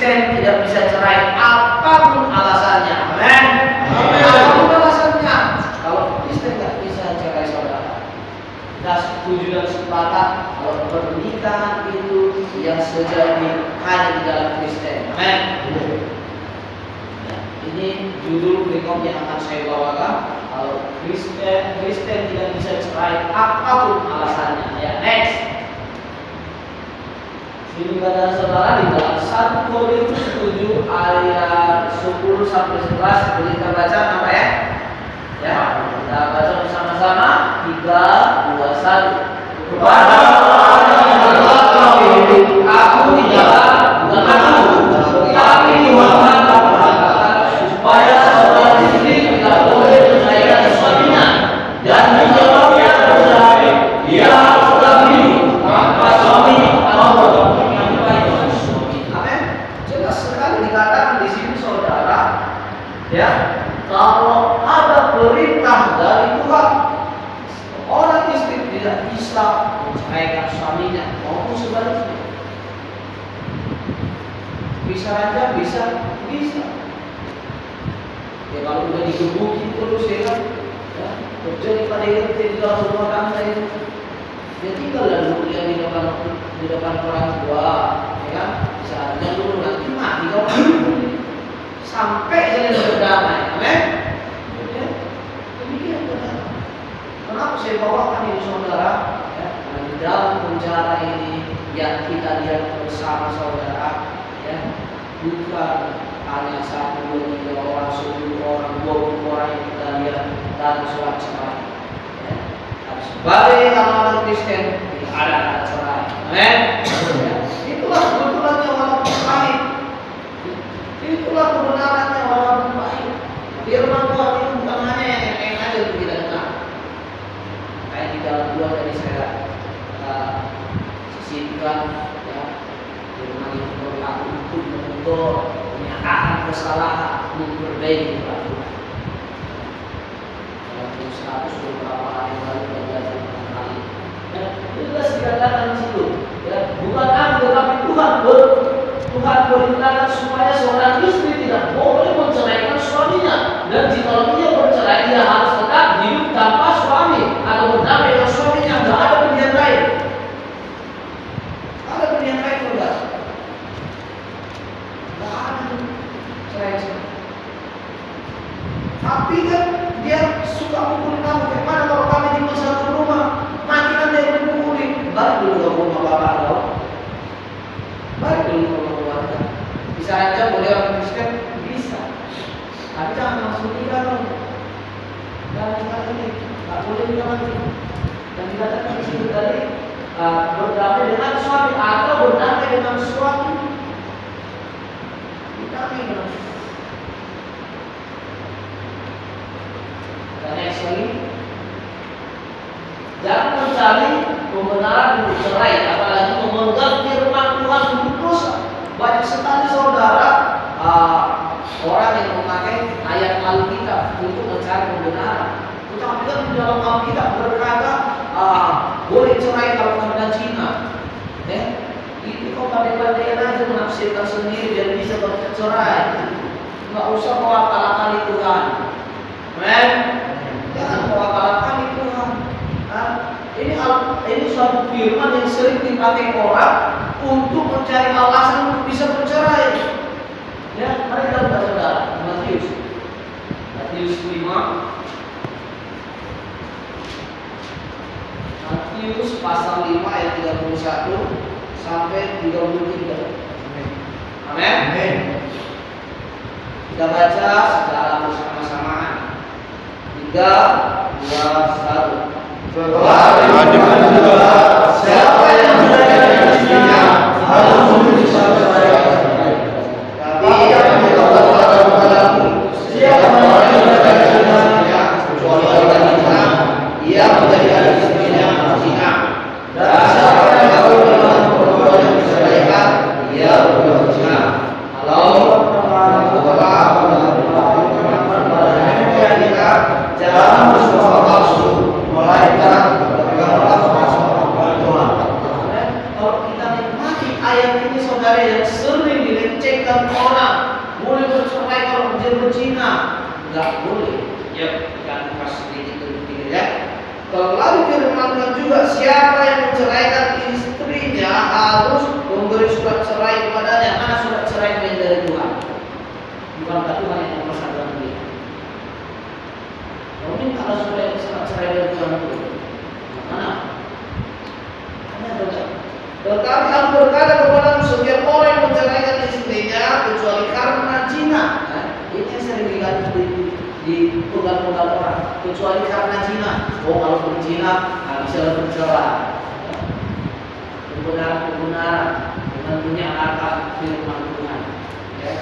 Kristen tidak bisa cerai apapun alasannya. Amin. Apapun alasannya. Kalau Kristen tidak bisa cerai saudara, kita setuju dan sepakat kalau pernikahan itu yang sejati hanya di dalam Kristen. Amin. Ini judul berikut yang akan saya bawakan. Kalau Kristen tidak bisa cerai apapun alasannya. Ya, next. Ini kata saudara di dalam 1 Korintus 7 ayat 10 sampai 11 boleh kita baca apa ya? Ya, kita baca bersama-sama 3, 2, 1. Kepada aku tidaklah bukan aku, tapi Tuhan supaya saudara istri tidak boleh menceraikan suaminya dan menjawabnya bercerai, ia harus tetap hidup tanpa suami atau ya, kalau ada perintah dari Tuhan, orang istri tidak bisa menceraikan suaminya maupun sebaliknya. Bisa aja, bisa. Ya kalau udah digebukin terus ya, terjadi pada itu di dalam rumah tangga itu, dia tinggal dan dulu yang di depan orang tua, ya kan? Bisa aja dulu nanti mati kalau sampai kalian berdamai. Amin. Ya, demikian saudara. Kenapa saya bawakan ini saudara? Ya, karena di dalam penjara ini yang kita lihat bersama saudara, ya, bukan hanya 1, 2, 3 orang, 10 orang, 20 orang yang kita lihat dalam surat cerai. Ya, sebagai anak Kristen tidak ada cerai. Amin. Ya, itulah kebetulannya walaupun pahit. Itulah kebenarannya walaupun baik. Firman Tuhan itu bukan hanya yang enak aja untuk kita dengar. Kayak di dalam 2 tadi saya sisipkan, ya, firman itu berlaku untuk menegur, menyatakan kesalahan, memperbaiki peraturan. Dalam 100 beberapa hari lalu kita belajar tentang hal ini. Itu jelas dikatakan di situ. Ya, bukan aku tetapi Tuhan perintahkan supaya seorang istri tidak boleh menceraikan suaminya, dan jika ia bercerai dia harus tetap hidup tanpa suami atau berdamai dengan suaminya. Tidak ada pilihan lain. Ada pilihan lain enggak? Tidak ada cerai. Tapi kan dia suka mukulin kamu. Bagaimana kalau kami di satu rumah? Mati kan dia memukulin. Balik dulu ke rumah bapak kau. Balik dulu ke rumah keluarga. Bisa aja boleh orang Kristen? Bisa. Tapi jangan langsung nikah dong. Jangan nikah ini. Tak boleh nikah lagi. Dan dikatakan di situ tadi berdamai dengan suami atau berdamai dengan suami. Berdamai dengan suami. Dan next lagi, jangan mencari pembenaran untuk cerai, apalagi memegang firman Tuhan untuk dosa. Banyak sekali saudara orang yang memakai ayat Alkitab untuk mencari pembenaran. Tetapi kan di dalam Alkitab berkata boleh cerai kalau karena zina. Itu kok pandai-pandaian aja menafsirkan sendiri dan bisa bercerai. Nggak usah kau akal-akali Tuhan. Men, jangan kau akal-akali Tuhan. Ini suatu firman yang sering dipakai orang untuk mencari alasan untuk bisa bercerai. Ya, mari kita baca saudara Matius 5. Matius pasal 5 ayat 31 sampai 33. Amin. Amin. Kita baca secara bersama-sama. 3, 2, 1. Demikian juga siapa yang menceraikan istrinya harus menulis surat cerai. Tapi yang dikatakan kepadamu, siapa yang menceraikan istrinya kecuali wanita, ia menjadikan istrinya zina. Dan siapa yang tahu dengan perempuan yang diceraikan, ia berbuat zina. Kalau jangan bersumpah palsu, melainkan berpeganglah pada sumpah Tuhan. ayat ini saudara yang sering dilecehkan orang, boleh bercerai kalau dia berzina, nggak boleh. Ya, kan pas sedikit ya. Kalau lalu firmankan juga siapa yang menceraikan istrinya harus memberi surat cerai kepadanya. Mana surat cerai yang dari Tuhan? Bukankah Tuhan yang mempersatukan dia? Kalau ini ada surat cerai dari Tuhan itu, mana? Ada tidak? Tetapi aku berkata kepadamu, setiap orang yang menceraikan istrinya kecuali karena zina. Nah, ini yang sering di penggal-penggal orang, kecuali karena zina. Oh, kalau berzina nggak bisa bercerai. Kebenaran dengan menyatakan firman Tuhan. Ya.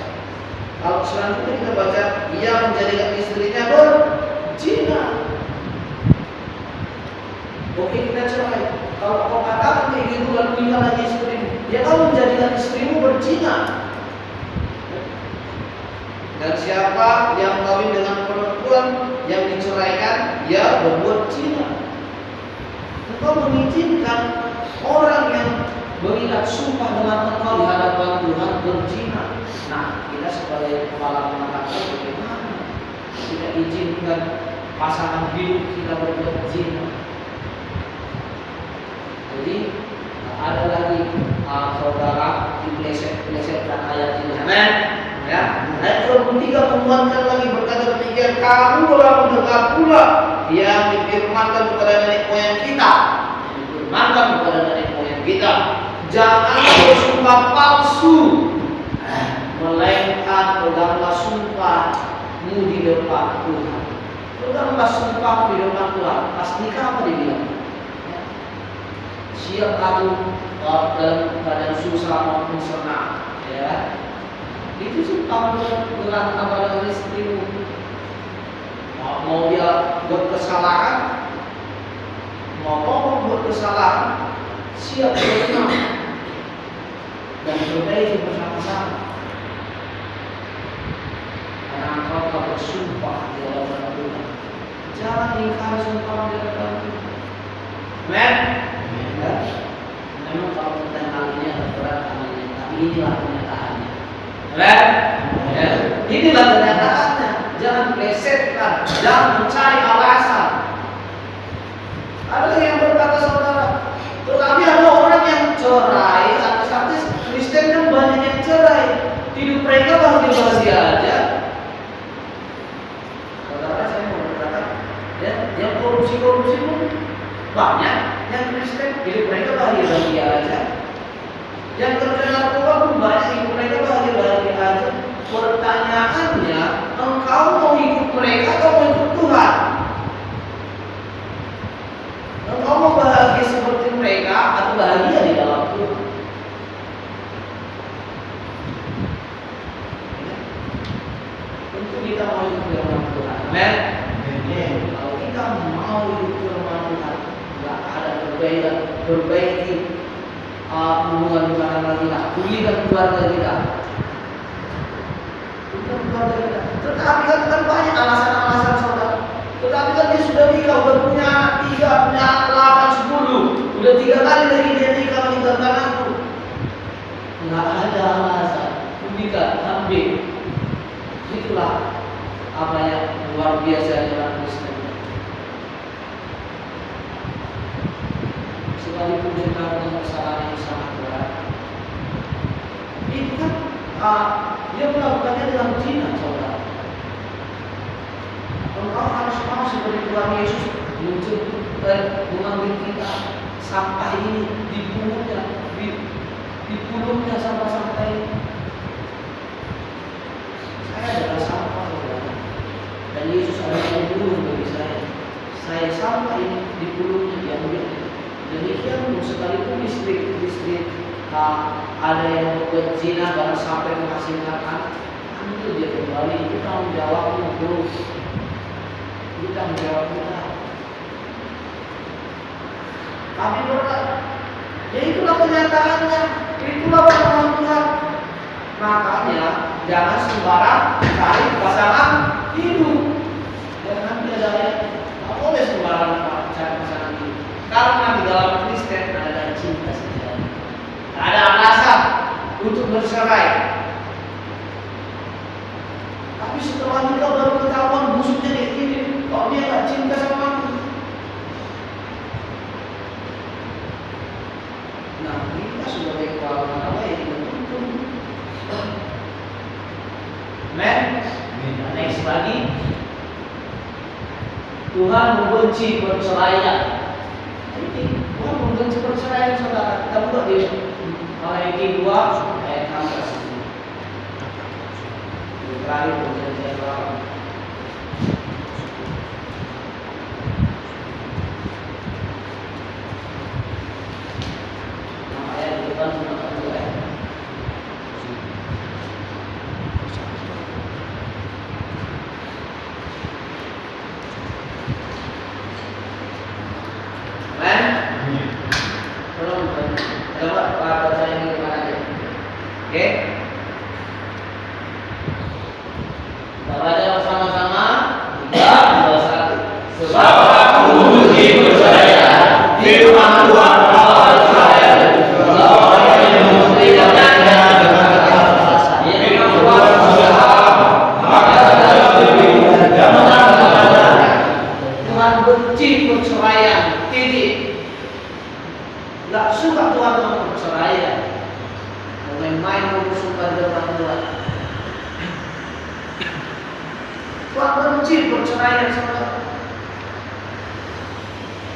Kalau selanjutnya kita baca, ia menjadikan istrinya berzina. Oke, kita cerai. Kalau kau katakan kayak gitu lalu nikah lagi istrimu, ya kau menjadikan istrimu berzina. Dan siapa yang kawin dengan perempuan yang diceraikan, ia berbuat zina. Engkau mengizinkan orang yang mengikat sumpah dengan engkau di hadapan Tuhan berzina. Nah, kita sebagai kepala rumah tangga bagaimana? Kita izinkan pasangan hidup kita berbuat zina. Jadi ada lagi saudara dipelesetkan ayat ini. Amin. Ya, ayat 23 menguatkan lagi berkata demikian, kamu telah mendengar pula yang difirmankan kepada nenek moyang kita. Difirmankan kepada nenek moyang kita, jangan bersumpah palsu, melainkan peganglah sumpahmu di depan Tuhan. Peganglah sumpah di depan Tuhan. Pas nikah apa dibilang? Siap kamu dalam keadaan susah maupun senang, ya. Itu sih kamu berangkat kepada istrimu. Mau dia buat kesalahan, mau buat kesalahan, siap terima dan perbaiki bersama-sama. Karena engkau telah bersumpah di hadapan Tuhan. Jangan ingkari sumpah di hadapan Tuhan. Amen. Memang kalau tentang hal ini agak berat namanya, tapi inilah kenyataannya. Amen. Ya. Inilah kenyataannya. Jangan plesetkan, jangan mencari alasan. Ada yang berkata saudara, tetapi ada orang yang cerai, artis-artis Kristen kan banyak yang cerai, hidup mereka bahagia-bahagia aja. Saudara, saya mau berkata, ya, yang korupsi-korupsi pun banyak, yang Kristen hidup mereka bahagia-bahagia aja. Yang kerja narkoba pun banyak, hidup mereka bahagia-bahagia aja. Pertanyaannya, engkau mau ikut mereka atau mau ikut Tuhan? Engkau mau bahagia seperti mereka atau bahagia di dalam Tuhan? Tentu kita mau ikut firman Tuhan. Amen. Kalau kita mau ikut firman Tuhan, nggak ada perbaiki hubungan dengan kita, pulihkan keluarga kita. Tetapi kan banyak alasan-alasan saudara. Tetapi kan dia sudah nikah, udah punya anak 3, punya anak 8, 10. Udah 3 kali lagi dia nikah meninggalkan aku. Nggak ada alasan. Nikah, ambil. Itulah apa yang luar biasa dalam Kristen. Sekalipun dia melakukan kesalahan yang sangat berat, itu kan dia melakukannya dengan zina, saudara. Engkau harus mau seperti Tuhan Yesus mengambil kita sampah ini dipulungnya sampah-sampah ini. Saya adalah sampah, saudara. Dan Yesus adalah pemulung bagi saya. Saya sampah ini dipulungnya diambil. Demikian sekalipun istri ada yang membuat zina dan sampai menghasilkan anak, ambil dia kembali. Itu tanggung jawabmu, bro. Itu tanggung jawab kita. Kami berkata, ya itulah kenyataannya, itulah firman Tuhan. Makanya jangan sembarang cari pasangan hidup. Jangan biadanya, tak boleh sembarang cari pasangan hidup. Karena di dalam Kristen ada cinta sejati. Ada alasan bercerai. Tapi setelah nikah baru ketahuan busuknya ini, kok dia nggak cinta sama aku. Nah, kita sebagai keluarga Allah yang dituntun. Amen. Next lagi, Tuhan membenci perceraian. Ini Tuhan membenci perceraian, saudara. Kita buka di Malaiki 2 ayat 16. Terakhir perjanjian lama. Nah, ayat di depan cuma satu ayat. Amen. Tolong coba baca yang di mana aja. Oke. Kita baca bersama-sama. 3, 2, 1. Sebab aku membenci perceraian, firman Tuhan Allah Israel. Kalau orang yang mempertikaikannya dengan kekerasan, firman Tuhan berusaha, maka dalam diri dan menangkapnya. Tuhan benci perceraian. Titik. Gak suka Tuhan dengan perceraian. Main-main memusuhkan depan Tuhan. Tuhan benci perceraian, saudara.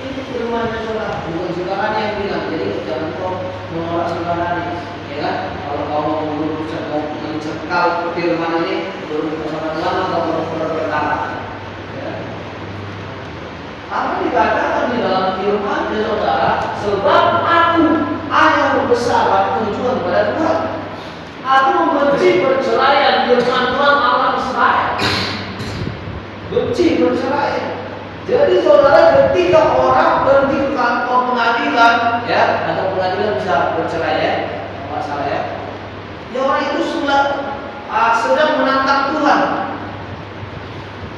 Ini firman-Nya, saudara. Bukan saudaranya yang bilang. Jadi jangan kau menolak saudaranya, ya kan? Kalau kau mau mencekal firman ini, bersama lama kau berkata. Ya. Apa dikatakan di dalam firman-Nya, saudara? Sebab aku hanya bersama tujuan pada Tuhan. Aku membenci perceraian, firman Tuhan Allah Israel. Benci perceraian. Jadi saudara, ketika orang pergi ke kantor pengadilan, ya, atau pengadilan bisa bercerai, ya, nggak salah ya. Ya, orang itu sedang menantang Tuhan.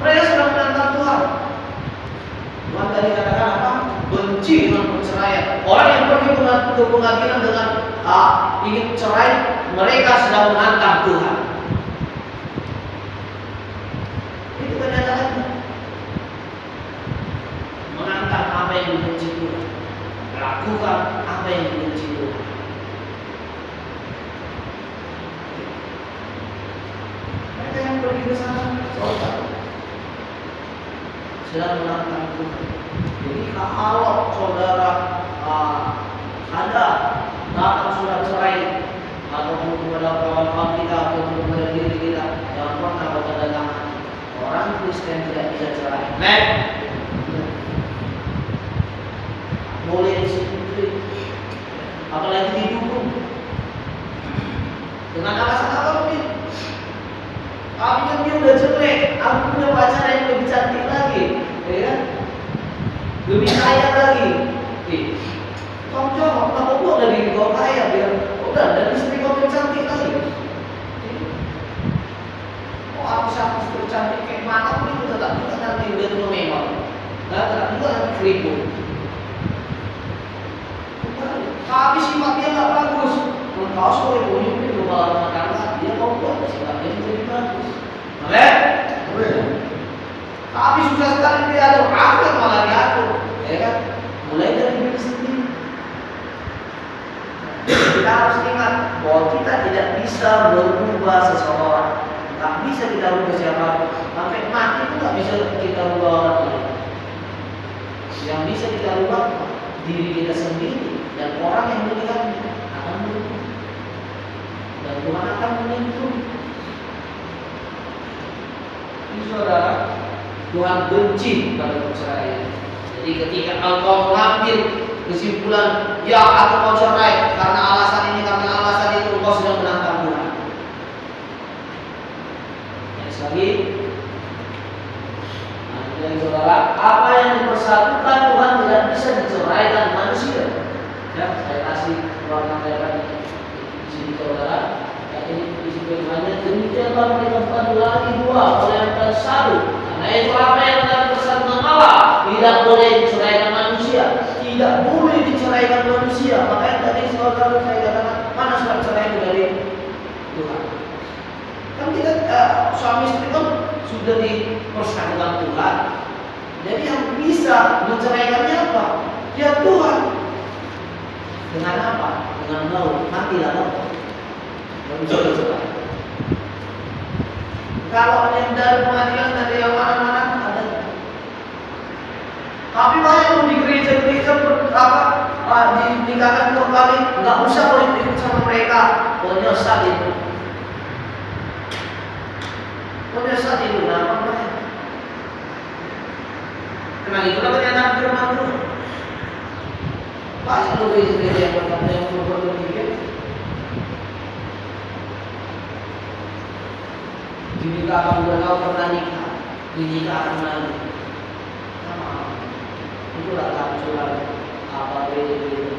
Mereka sedang menantang Tuhan. Tuhan tadi katakan apa? Benci dengan perceraian. Orang yang pergi ke pengadilan dengan ingin cerai, mereka sedang menantang Tuhan. Itu kenyataannya. Menantang apa yang dibenci Tuhan, lakukan apa yang dibenci Tuhan. Mereka yang pergi ke sana, saudara, sedang menantang Tuhan. Jadi kalau saudara ada datang surat cerai ataupun kepada kawan-kawan kita ataupun kepada diri kita, jangan pernah kau tanda tangan. Orang Kristen tidak bisa cerai. Amen. Boleh disetujui, apalagi didukung dengan alasan apa mungkin? Tapi kan dia udah jelek, aku punya pacar yang lebih cantik lagi, ya kan? Lebih kaya lagi. Kamu jawab, kenapa gua udah diri kau kaya, biar udah dan istri kau lebih cantik lagi. Oh, aku sama istri cantik kayak mana pun itu tetap juga nanti udah tua memang. Nah, tetap juga nanti keribut. Tapi sifatnya nggak bagus. Kau sebagai pemimpin rumah rumah tangga, dia kau buat sifatnya jadi bagus. Amen. Tapi susah sekali diatur, aku yang malah diatur, ya kan? Mulai dari diri sendiri. Kita harus ingat bahwa kita tidak bisa merubah seseorang, tak bisa kita rubah siapapun. Sampai mati itu tak bisa kita rubah orang lain. Yang bisa kita rubah diri kita sendiri. Dan orang yang melihatnya akan berubah. Dan Tuhan akan menyentuh. Ini saudara, Tuhan benci pada perceraian. Jadi ketika engkau mengambil kesimpulan, ya aku mau cerai karena alasan ini, karena alasan itu, engkau sedang menantang Tuhan. Yang lagi, jadi saudara, apa yang dipersatukan Tuhan tidak bisa diceraikan manusia. Ya, saya kasih ruang lagi di sini saudara. Ya, ini isi firman-Nya, demikianlah mereka bukan lagi dua, melainkan satu. Karena itu apa yang telah bersatu dengan Allah tidak boleh diceraikan manusia, tidak boleh diceraikan manusia. Makanya tadi saudara saya katakan, mana surat cerai itu dari Tuhan. Kan kita suami istri kan sudah dipersatukan Tuhan. Jadi yang bisa menceraikannya apa? Ya Tuhan. Dengan apa? Dengan maut, matilah kau. Baru bisa dicerai. Kalau ada yang dari pengadilan dari yang mana-mana ada. Tapi banyak yang di gereja-gereja dinikahkan 2 kali, nggak usah ikut sama mereka. Penyesat itu. Penyesat itu nama mereka. Memang itulah kenyataan firman Tuhan. Banyak loh gereja yang berkata yang berpikir. Dinikahkan 2 tahun pernah nikah, dinikahkan lagi. Sama, itulah kehancuran apa gereja.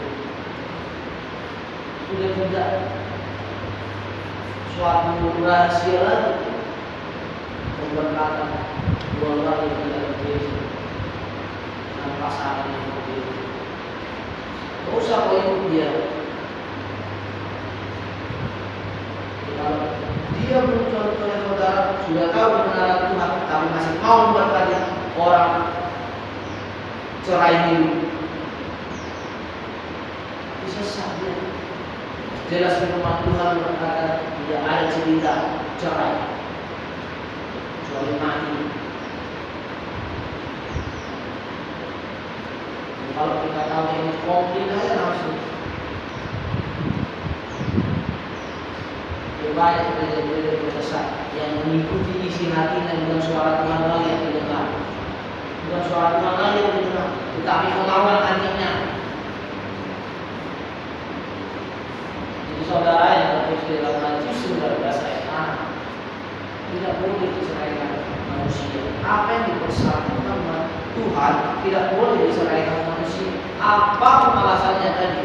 Sudah tidak suatu rahasia lagi pemberkatan 2 orang yang tidak berbeda dan pasangan yang berbeda. Tidak usah kau ikut dia. Kalau dia belum contohnya saudara sudah tahu kebenaran Tuhan, tapi masih mau memberkati orang cerai hidup, bisa saja. Jelas firman Tuhan berkata tidak ada cerita cerai kecuali mati. Kalau kita tahu ini komplit aja langsung. Banyak gereja-gereja besar yang mengikuti isi hatinya, bukan suara Tuhan lagi yang didengar, bukan suara Tuhan lagi yang didengar, tetapi kemauan hatinya. Jadi saudara yang tertulis di dalam Matius 19 ayat 6, tidak boleh diceraikan manusia. Apa yang dipersatukan Tuhan tidak boleh diceraikan manusia. Apa alasannya tadi?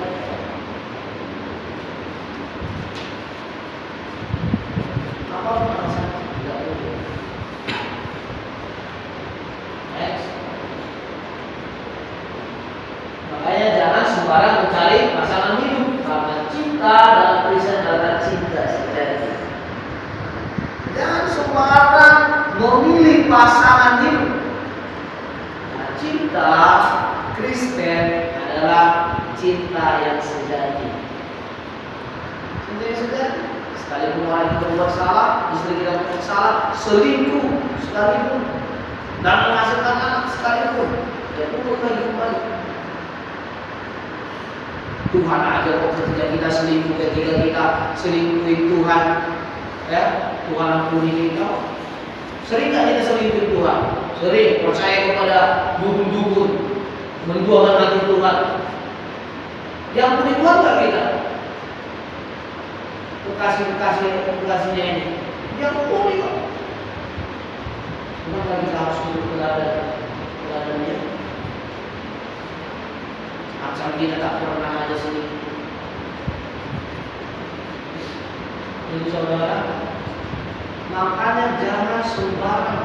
Apa alasannya? Tidak boleh. Next. Makanya jangan sembarang mencari pasangan hidup, karena cinta dan tulisan adalah cinta sejati. Jangan sembarang memilih pasangan hidup. Nah, cinta Kristen adalah cinta yang sejati. Cinta yang sejati. Sekalipun orang kita berbuat salah, istri kita berbuat salah, selingkuh sekalipun, dan menghasilkan anak sekalipun, ya perlu lagi kembali. Tuhan aja kok ketika kita selingkuhin Tuhan, ya Tuhan ampuni kita. Sering nggak kita selingkuhin Tuhan? Sering percaya kepada dukun-dukun, menduakan hati Tuhan. Yang ampuni Tuhan nggak kita? Kekasihnya ini yang boleh kok. Kenapa kita harus hidup keladanya? Macam kita tak pernah ada sini. Jadi saudara, makanya jangan sembarang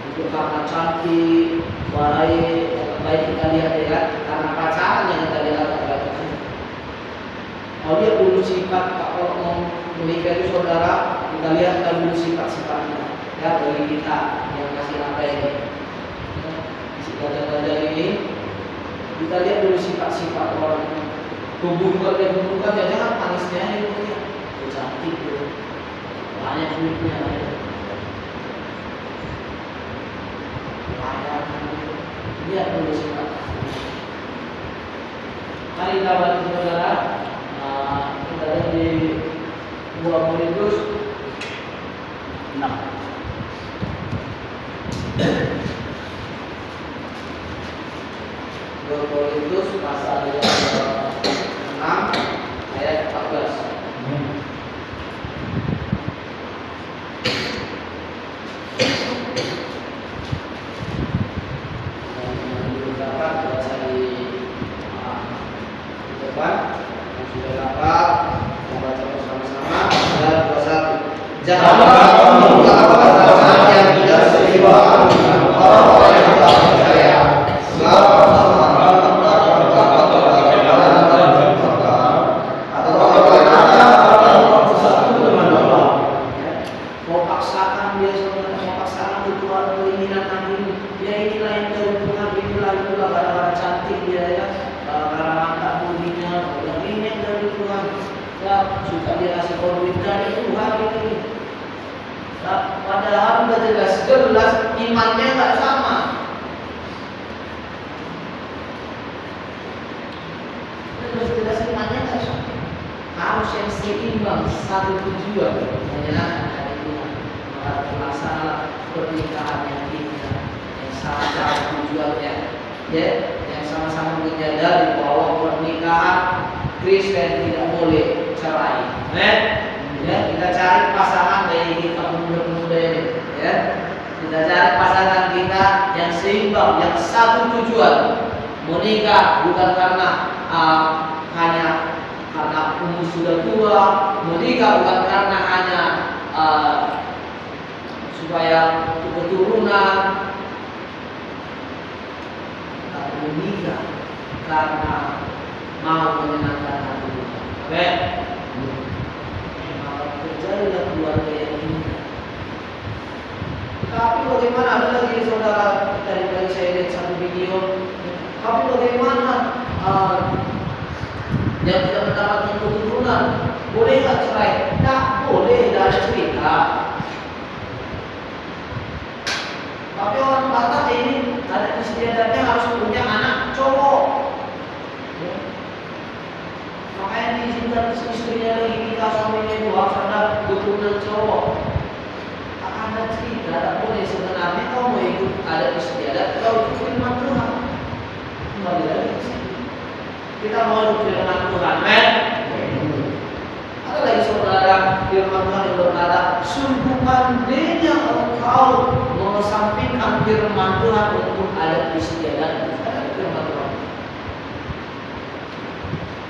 itu karena cantik, baik kita lihat karena pacaran yang kita lihat. Kalau dia dulu sifat, kalau mau menikah itu saudara, kita lihat dulu sifat-sifatnya. Ya bagi kita yang masih apa ini, si gajah-gajah ini, kita lihat dulu sifat-sifat orang. Tubuhkan jangan manisnya itu ya, cantik tuh, banyak duitnya. Lihat dulu sifat. Mari kita bantu saudara. Kita lihat di 2 Korintus 6. 2 Korintus pasal 6 ayat 14. Dapat baca di depan. Sudah dapat membaca bersama-sama. 21. Janganlah membuka pasangan yang tidak seimbang dengan orang-orang yang tak percaya. atau Ya, suka dia kasih duit dari Tuhan ini. Nah, padahal udah jelas imannya nggak sama. Jelas imannya nggak sama. Harus yang seimbang, satu tujuan menyenangkan hati Tuhan. Maka terlaksana pernikahan yang indah, yang sama-sama tujuannya, ya, yang sama-sama menyadari bahwa pernikahan Kristen tidak boleh cerai. Ya, kita cari pasangan dari kita muda-muda ini, ya. Kita cari pasangan kita yang seimbang, yang satu tujuan. Menikah bukan karena hanya karena umur sudah tua, menikah bukan karena hanya supaya keturunan, tapi menikah karena mau menyenangkan hati Tuhan. Amin. Maka terjadilah keluarga yang indah. Tapi bagaimana, ada lagi saudara, tadi saya lihat satu video. Tapi bagaimana yang tidak mendapatkan keturunan, boleh nggak cerai? Tak boleh, tidak ada cerita. Tapi orang Batak ini ada istiadatnya harus punya anak cowok. Ya. Makanya diizinkan istrinya lagi nikah, suaminya itu harus ada keturunan cowok. Tak ada cerita, tak boleh. Sebenarnya kau mau ikut ada istiadat, kau ikut firman Tuhan. Kembali lagi ke sini. Kita mau ikut firman Tuhan, men. Ada lagi saudara, firman Tuhan yang berkata, sungguh pandainya engkau mengesampingkan firman Tuhan untuk adat istiadat. Ada firman Tuhan.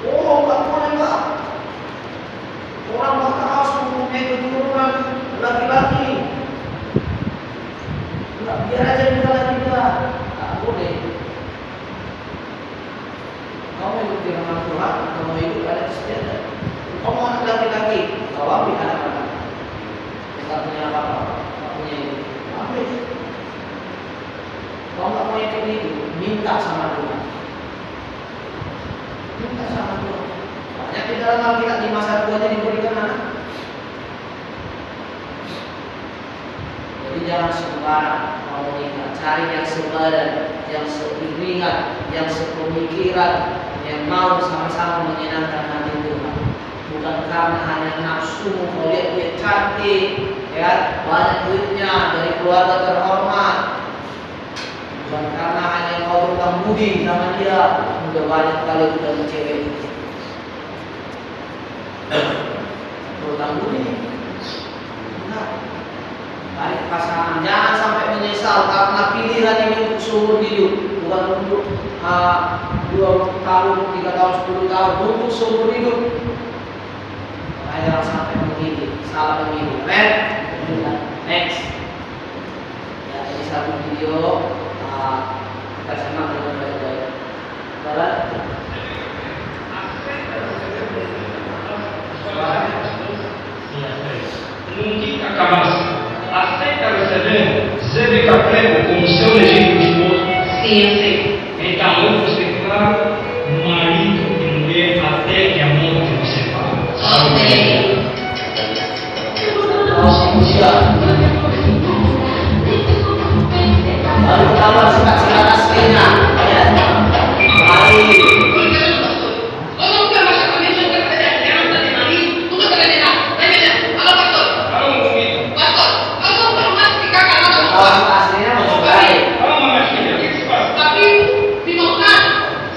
Oh, nggak boleh nggak? Orang bakal harus mempunyai keturunan laki-laki. Nggak, biar aja kita lagi nggak boleh. Kamu ikut firman Tuhan, kamu ikut adat istiadat. Kamu anak laki-laki, kau ambil anak-anak. Kita punya apa-apa, tak punya itu. Ambil. Kalau nggak punya itu, minta sama Tuhan. Minta sama Tuhan. Banyak di dalam Alkitab di masa tuanya diberikan anak. Jadi jangan sembarang mau menikah. Cari yang sebadan, yang seiringan, yang sepemikiran, yang mau sama-sama menyenangkan hati Tuhan. Bukan karena hanya nafsu, mau lihat dia cantik, ya, banyak duitnya, dari keluarga terhormat. Bukan karena hanya kau berhutang budi sama dia, udah banyak kali udah mencewek. Berhutang budi. Nah, tarik pasangan, jangan sampai menyesal karena pilihan ini untuk seumur hidup, bukan untuk 2 tahun, 3 tahun, 10 tahun, untuk seumur hidup. Jangan sampai memilih, salah memilih. Next. Ya, ini satu video. Kita simak dengan baik-baik. Barat. Nunca acabasse. Aceita receber? Serve café como seu legítimo esposo? Sim, eu sei. Então eu vou ser claro, marido e mulher, até que a morte nos separe. Amém. Lalu kita sikat-sikat aslinya, ya. Mari. Aslinya masuk baik.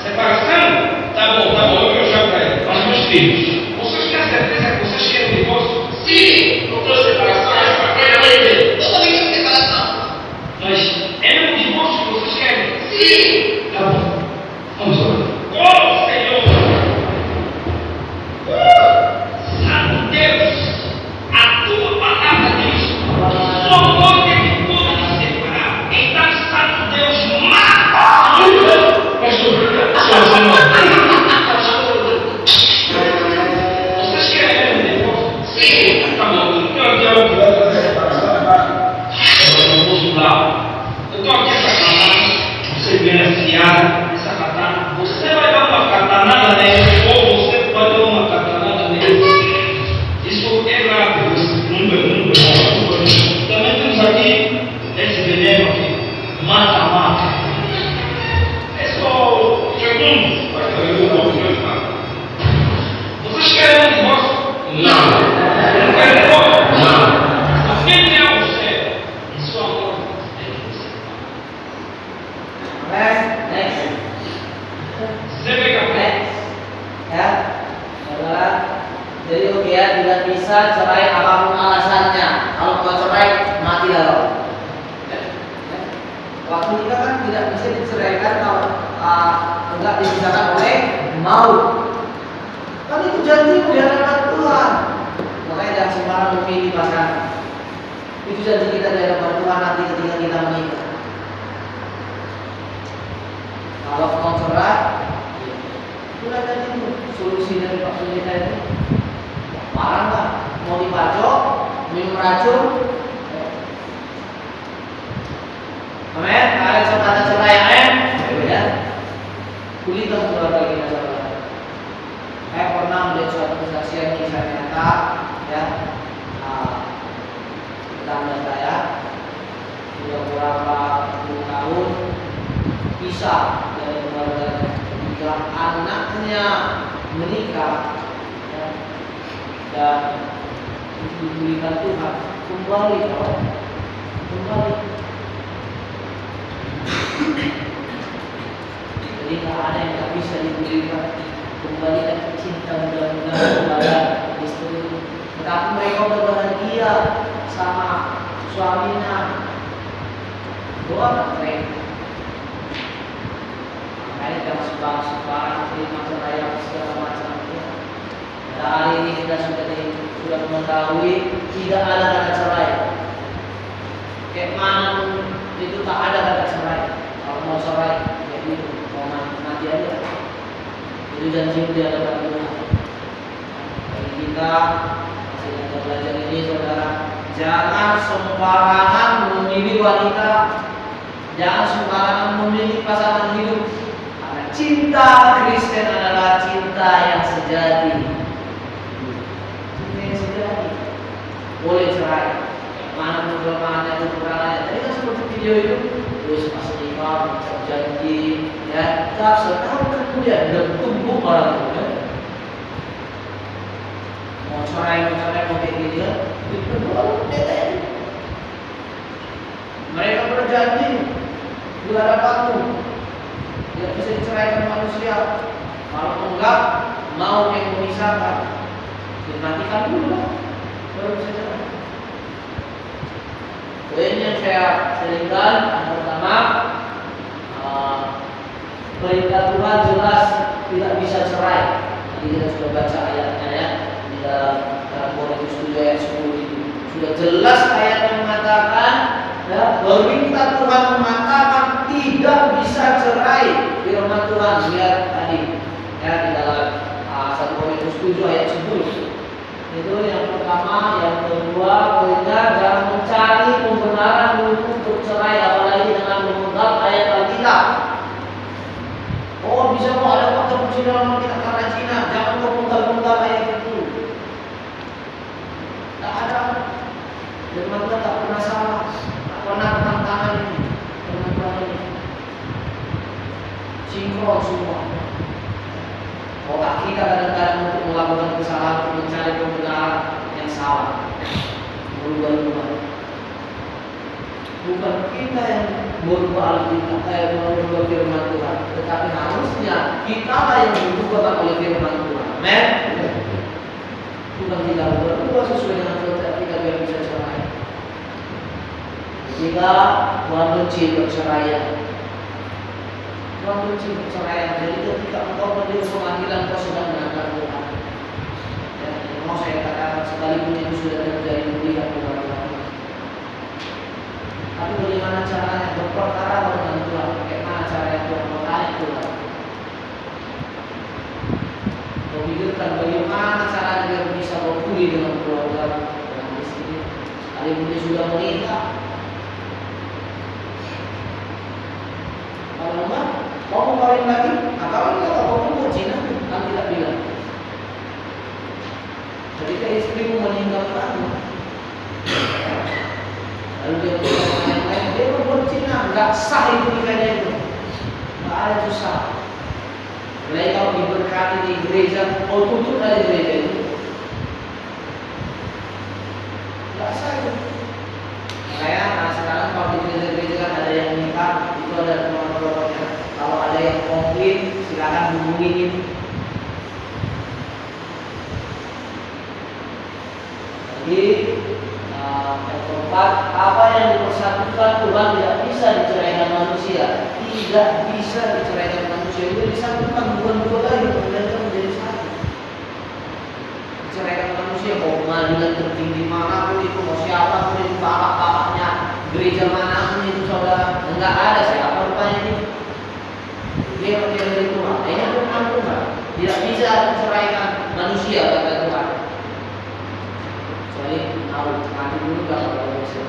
Separação? Tá bom, eu já pra ele. Mas meus filhos, vocês têm certeza que vocês querem o divórcio? Sim. Doutor, separação é para quem é mãe dele. Totalmente separação. Mas é mesmo o divórcio que vocês querem? Sim. Tá bom. Vamos lá. Oh, Senhor! Santo Deus, a tua palavra diz: só pode é que pode nos separar. Então, Santo Deus, mata! Vocês querem mesmo o divórcio? Sim. Tá bom. Não. Não quer pôr? Não. Quem é o céu? E sua amor é que você Next. Você vê que Next. Ya, saudara. Jadi oke ya, tidak bisa cerai apapun alasannya. Kalau mau cerai, mati lah. Waktu kita kan tidak bisa diceraikan kalau enggak dipisahkan oleh maut. Kan itu janji di hadapan Tuhan. Makanya jangan sembarang memilih pasangan. Itu janji kita di hadapan Tuhan nanti ketika kita menikah. Kalau mau cerai, itulah tadi itu solusi dari Pak Pendeta itu. Parah nggak? Mau dipacok, minum racun. Amin. Kalian sempat cerai, amin. Ya. Kulitlah keluarga kita saudara. Saya pernah melihat suatu kesaksian kisah nyata, ya. Tetangga saya sudah beberapa puluh tahun pisah dari keluarganya. Ketika anaknya menikah, ya, dan diberikan Tuhan kembali, kembali. Jadi tak ada yang tak bisa diberikan, kembalikan cinta mudah-mudahan kepada istri. Tetapi mereka berbahagia sama suaminya. Doa mereka. Makanya jangan sembarang terima cerai segala macam. Pada hari ini kita sudah mengetahui tidak ada kata cerai. Kayak mana itu tak ada kata cerai. Kalau mau cerai, jadi mau mati aja. Itu janji di hadapan Tuhan. Bagi kita masih ada belajar ini, saudara, jangan sembarangan memilih wanita, jangan sembarangan memilih pasangan hidup. Karena cinta Kristen adalah cinta yang sejati. Cinta yang sejati. Boleh cerai. Mana kelemahannya, kekurangannya. Tadi kan seperti video itu, terus pas nikah, janji, ya, tak setahun kemudian udah tumbuk orang itu. Ya. Mau cerai mau kayak gini kan, itu berdua beda ya. Mereka berjanji di hadapanmu, tidak bisa diceraikan manusia. Kalau enggak mau yang memisahkan, dimatikan dulu lah, baru bisa cerai. Poin yang saya seringkan yang pertama, perintah Tuhan jelas tidak bisa cerai. Tadi kita sudah baca ayatnya ya di dalam Korintus 7 ayat 10 itu sudah jelas ayat yang mengatakan ya, perintah Tuhan mengatakan tidak bisa cerai. Firman Tuhan lihat tadi ya di dalam 1 Korintus 7 ayat 10. Itu yang pertama. Yang kedua, poinnya jangan mencari pembenaran untuk cerai, apalagi dengan memegang ayat Alkitab. Oh, bisa kok ada fakta persidangan kita karena Cina, jangan kau pegang ayat itu. Tak ada. Firman Tuhan tak pernah salah, tak pernah pertentangan ini. Firman Tuhan ini sinkron semua. Otak kita kadang-kadang untuk melakukan kesalahan, untuk mencari pembenaran yang salah, berubah-ubah. Bukan kita yang merubah Alkitab, merubah firman Tuhan, tetapi harusnya kita lah yang dirubah oleh firman Tuhan. Amin. Bukan kita berubah sesuai dengan kehendak kita biar bisa cerai. Kita Tuhan benci perceraian. Tuhan benci perceraian. Jadi ketika engkau berdiri pengadilan, kau sedang melanggar Tuhan. Ya, mau saya katakan sekalipun itu sudah terjadi berikan kepada Tuhan. Tapi bagaimana caranya berperkara dengan Tuhan? Bagaimana caranya Tuhan bertanya Tuhan? Kau pikirkan bagaimana caranya dia bisa berpulih dengan keluarga, dengan istri, sekalipun dia sudah menikah. Kalau enggak, mau kawin lagi, kawin atau mau pun Cina, kan tidak bilang. Ketika istrimu meninggalkanmu, lalu dia punya yang lain, dia berbuat Cina, nggak sah itu nikahnya itu, nggak ada itu sah. Mulai kalau diberkati di gereja, kau tutup dari gereja itu. bumi ini. Jadi yang keempat, apa yang dipersatukan Tuhan tidak bisa diceraikan manusia. Tidak bisa diceraikan manusia. Itu disatukan bukan dua lagi, kemudian menjadi satu. Diceraikan manusia mau pengadilan tertinggi manapun itu, mau siapapun itu, bapak-bapaknya, gereja manapun itu saudara, enggak ada siapa rupanya ini. Dia bagian dari Tuhan. Ini Tuhan Tuhan. Tidak bisa diceraikan manusia kata Tuhan. Harus mati dulu kalau bisa.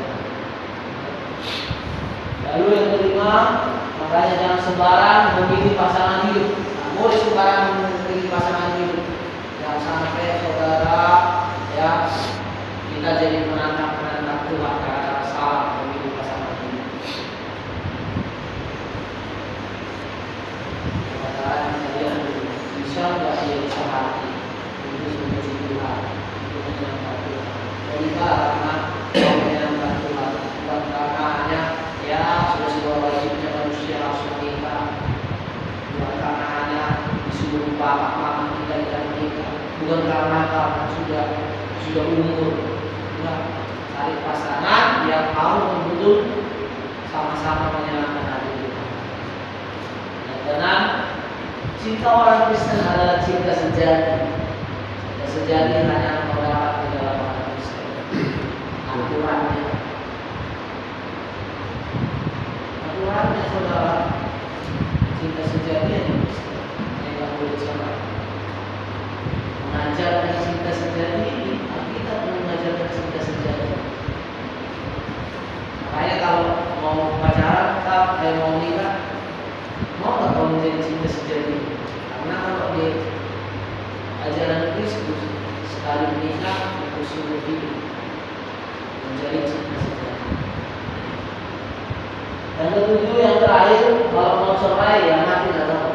Lalu yang kelima, makanya jangan sembarang memilih pasangan hidup. Boleh sembarang memilih pasangan hidup. Jangan sampai saudara ya kita jadi penantang Tuhan karena salah memilih pasangan hidup. Padahal kalian bisa nggak dia bisa hati untuk memuji Tuhan, untuk menyenangkan Tuhan. Karena menyenangkan Tuhan, bukan karena hanya ya sudah sebuah wajibnya manusia harus menikah, bukan karena hanya disuruh bapak mama kita menikah, bukan karena sudah umur. Nah, cari pasangan yang mau betul sama-sama menyenangkan hati Tuhan. Yang keenam, cinta orang Kristen adalah cinta sejati. Cinta sejati hanya mendapat di dalam aturannya saudara, cinta sejati yang tidak boleh cerai. Mengajarkan cinta sejati ini, kita mengajarkan cinta sejati. Makanya kalau mau pacaran, mau nikah, mau nggak kau menjadi cinta sejati? Karena kalau di ajaran Kristus sekali menikah itu seumur hidup. Menjadi cinta sejati. Dan ketujuh yang terakhir, kalau mau cerai ya mati atau